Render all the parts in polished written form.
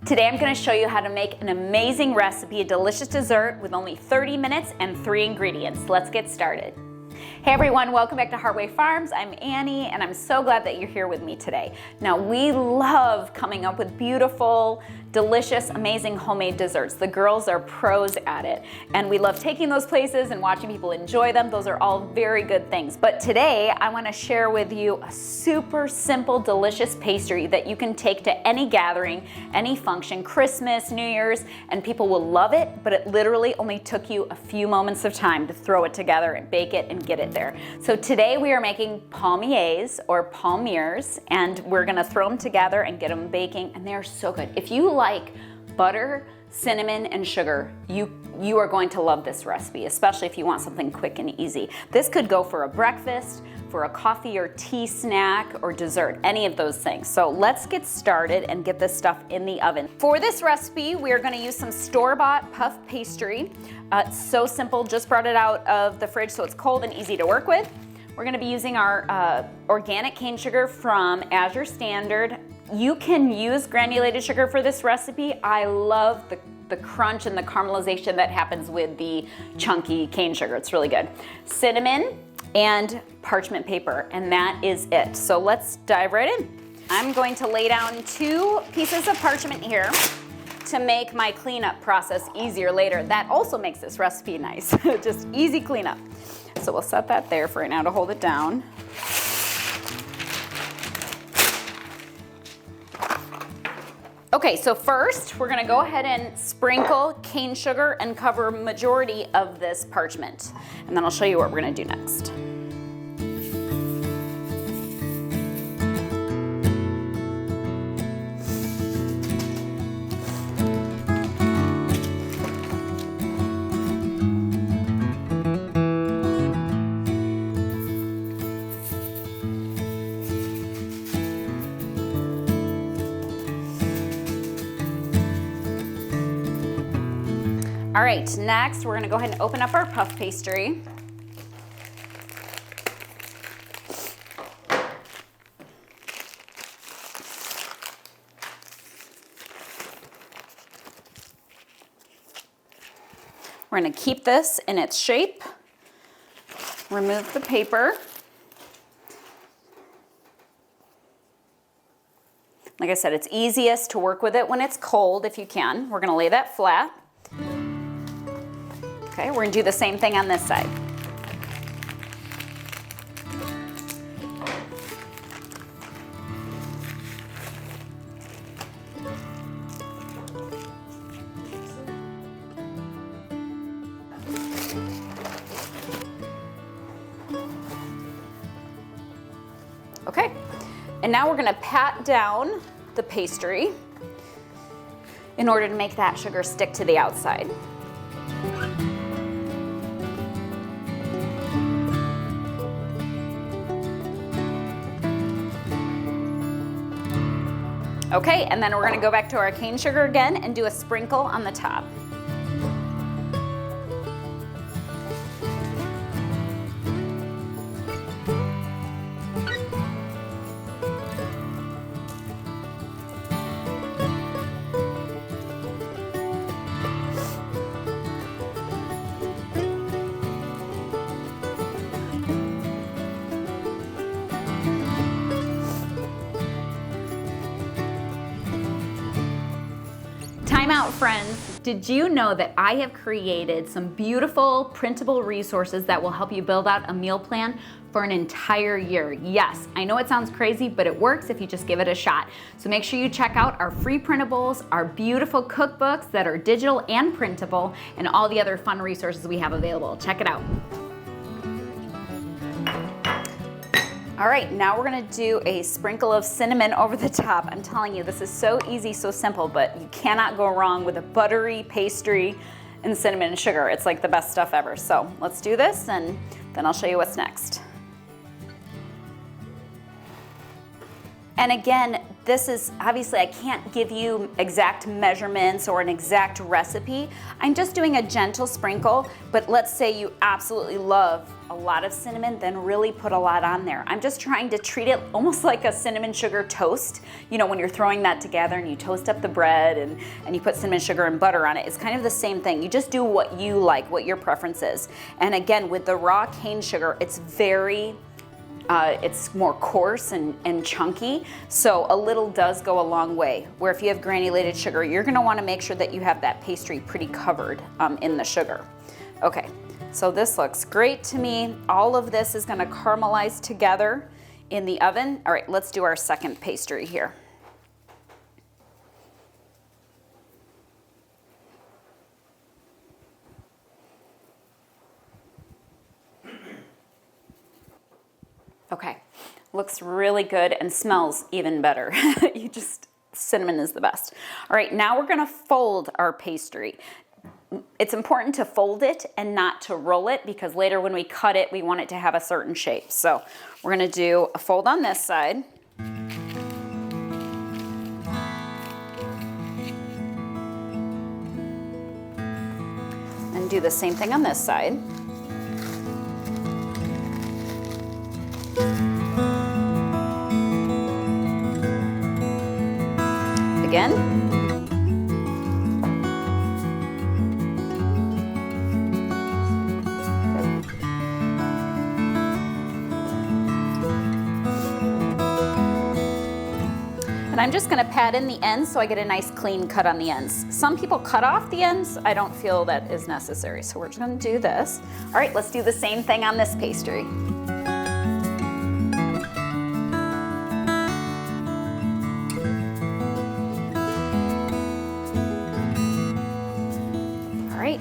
Today I'm going to show you how to make an amazing recipe, a delicious dessert with only 30 minutes and 3 ingredients. Let's get started. Hey everyone, welcome back to Heartway Farms. I'm Annie and I'm so glad that you're here with me today. Now we love coming up with beautiful, delicious, amazing homemade desserts. The girls are pros at it and we love taking those places and watching people enjoy them. Those are all very good things. But today I want to share with you a super simple, delicious pastry that you can take to any gathering, any function, Christmas, New Year's, and people will love it, but it literally only took you a few moments of time to throw it together and bake it and get it there. So today we are making palmiers or palmiers, and we're gonna throw them together and get them baking, and they're so good. If you like butter, cinnamon, and sugar, you are going to love this recipe, especially if you want something quick and easy. This could go for a breakfast, for a coffee or tea snack, or dessert, any of those things. So let's get started and get this stuff in the oven. For this recipe, we're gonna use some store-bought puff pastry. It's so simple, just brought it out of the fridge so it's cold and easy to work with. We're gonna be using our organic cane sugar from Azure Standard. You can use granulated sugar for this recipe. I love the crunch and the caramelization that happens with the chunky cane sugar. It's really good. Cinnamon and parchment paper, and that is it. So let's dive right in. I'm going to lay down 2 pieces of parchment here to make my cleanup process easier later. That also makes this recipe nice, just easy cleanup. So we'll set that there for right now to hold it down. Okay, so first we're gonna go ahead and sprinkle cane sugar and cover majority of this parchment. And then I'll show you what we're gonna do next. All right, next we're gonna go ahead and open up our puff pastry. We're gonna keep this in its shape. Remove the paper. Like I said, it's easiest to work with it when it's cold if you can. We're gonna lay that flat. Okay, we're gonna do the same thing on this side. Okay, and now we're gonna pat down the pastry in order to make that sugar stick to the outside. Okay, and then we're gonna go back to our cane sugar again and do a sprinkle on the top. Time out, friends. Did you know that I have created some beautiful printable resources that will help you build out a meal plan for an entire year? Yes, I know it sounds crazy, but it works if you just give it a shot. So make sure you check out our free printables, our beautiful cookbooks that are digital and printable, and all the other fun resources we have available. Check it out. All right, now we're gonna do a sprinkle of cinnamon over the top. I'm telling you, this is so easy, so simple, but you cannot go wrong with a buttery pastry and cinnamon and sugar. It's like the best stuff ever. So let's do this and then I'll show you what's next. And again, this is, obviously I can't give you exact measurements or an exact recipe. I'm just doing a gentle sprinkle, but let's say you absolutely love a lot of cinnamon, then really put a lot on there. I'm just trying to treat it almost like a cinnamon sugar toast. You know, when you're throwing that together and you toast up the bread and you put cinnamon sugar and butter on it, it's kind of the same thing. You just do what you like, what your preference is. And again, with the raw cane sugar, it's it's more coarse and chunky, so a little does go a long way. Where if you have granulated sugar, you're gonna wanna make sure that you have that pastry pretty covered in the sugar. Okay, so this looks great to me. All of this is gonna caramelize together in the oven. All right, let's do our second pastry here. Okay, looks really good and smells even better. Cinnamon is the best. All right, now we're gonna fold our pastry. It's important to fold it and not to roll it, because later when we cut it, we want it to have a certain shape. So we're gonna do a fold on this side. And do the same thing on this side. Again. And I'm just going to pat in the ends so I get a nice clean cut on the ends. Some people cut off the ends. I don't feel that is necessary. So we're just going to do this. All right, let's do the same thing on this pastry.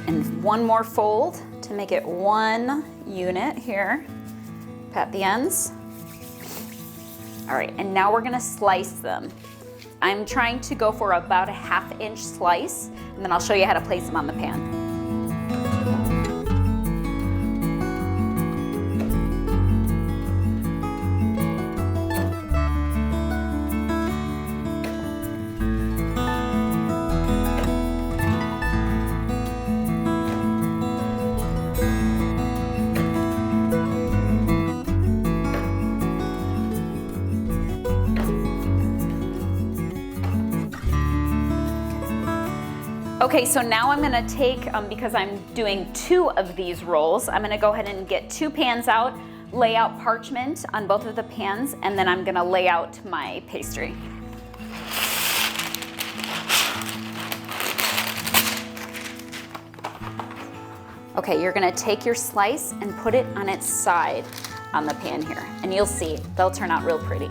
And one more fold to make it one unit here. Pat the ends. All right, and now we're gonna slice them. I'm trying to go for about a 1/2 inch slice, and then I'll show you how to place them on the pan. Okay, so now I'm gonna take, because I'm doing 2 of these rolls, I'm gonna go ahead and get 2 pans out, lay out parchment on both of the pans, and then I'm gonna lay out my pastry. Okay, you're gonna take your slice and put it on its side on the pan here, and you'll see, they'll turn out real pretty.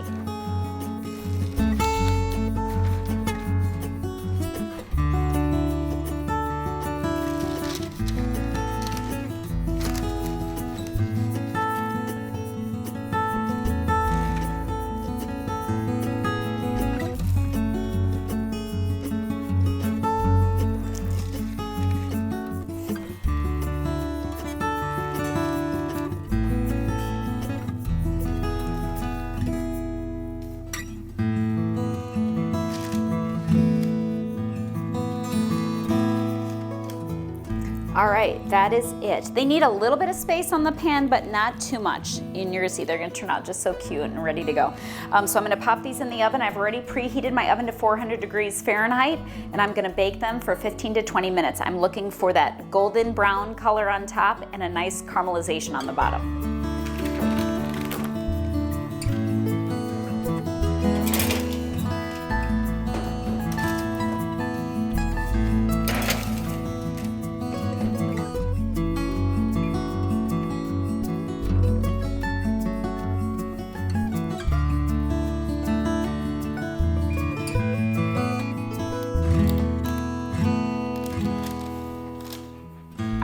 All right, that is it. They need a little bit of space on the pan, but not too much. And you're gonna see they're gonna turn out just so cute and ready to go. So I'm gonna pop these in the oven. I've already preheated my oven to 400 degrees Fahrenheit, and I'm gonna bake them for 15 to 20 minutes. I'm looking for that golden brown color on top and a nice caramelization on the bottom.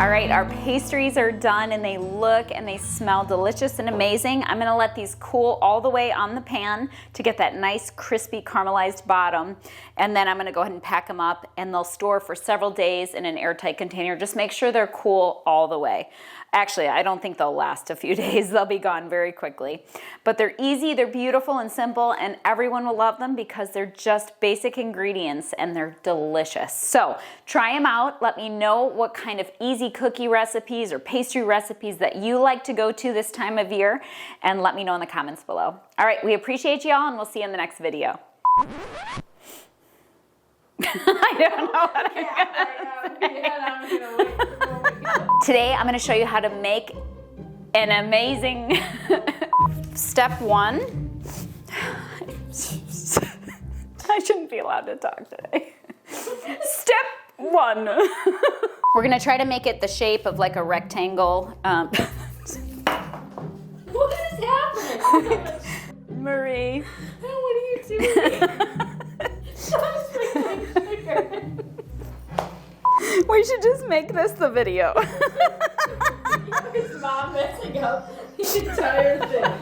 All right, our pastries are done and they look and they smell delicious and amazing. I'm gonna let these cool all the way on the pan to get that nice crispy caramelized bottom. And then I'm gonna go ahead and pack them up and they'll store for several days in an airtight container. Just make sure they're cool all the way. Actually, I don't think they'll last a few days. They'll be gone very quickly. But they're easy, they're beautiful and simple, and everyone will love them because they're just basic ingredients and they're delicious. So try them out. Let me know what kind of easy cookie recipes or pastry recipes that you like to go to this time of year, and let me know in the comments below. All right, we appreciate y'all, and we'll see you in the next video. I don't know what I'm gonna say. Today I'm going to show you how to make an amazing step one. I shouldn't be allowed to talk today. Step one. We're going to try to make it the shape of like a rectangle. What is happening? Marie. What are you doing? We should just make this the video. His mom messing up the entire thing.